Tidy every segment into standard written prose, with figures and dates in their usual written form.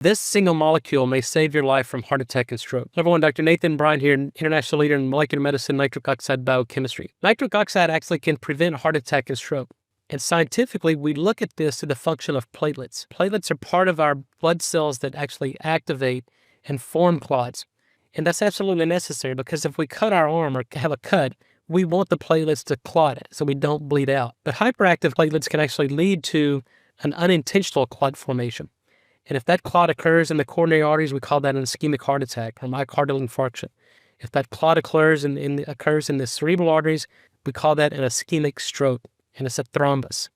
This single molecule may save your life from heart attack and stroke. Everyone, Dr. Nathan Bryan here, international leader in molecular medicine, nitric oxide biochemistry. Nitric oxide actually can prevent heart attack and stroke. And scientifically, we look at this through the function of platelets. Platelets are part of our blood cells that actually activate and form clots. And that's absolutely necessary because if we cut our arm or have a cut, we want the platelets to clot it so we don't bleed out. But hyperactive platelets can actually lead to an unintentional clot formation. And if that clot occurs in the coronary arteries, we call that an ischemic heart attack or myocardial infarction. If that clot occurs in the cerebral arteries, we call that an ischemic stroke, and it's a thrombus.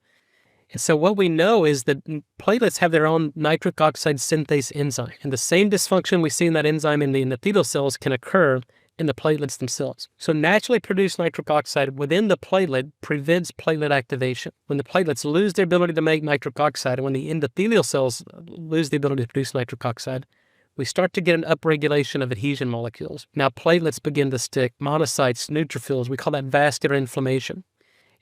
And so what we know is that platelets have their own nitric oxide synthase enzyme. And the same dysfunction we see in that enzyme in the endothelial cells can occur in the platelets themselves. So naturally produced nitric oxide within the platelet prevents platelet activation. When the platelets lose their ability to make nitric oxide, and when the endothelial cells lose the ability to produce nitric oxide, we start to get an upregulation of adhesion molecules. Now platelets begin to stick, monocytes, neutrophils, we call that vascular inflammation.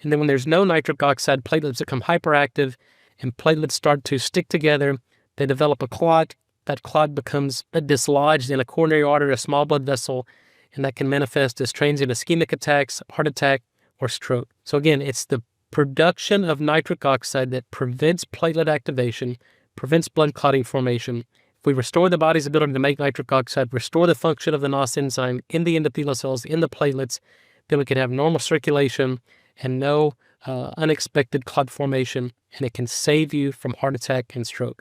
And then when there's no nitric oxide, platelets become hyperactive, and platelets start to stick together. They develop a clot. That clot becomes dislodged in a coronary artery, a small blood vessel, and that can manifest as transient ischemic attacks, heart attack, or stroke. So again, it's the production of nitric oxide that prevents platelet activation, prevents blood clotting formation. If we restore the body's ability to make nitric oxide, restore the function of the NOS enzyme in the endothelial cells, in the platelets, then we can have normal circulation and no unexpected clot formation, and it can save you from heart attack and stroke.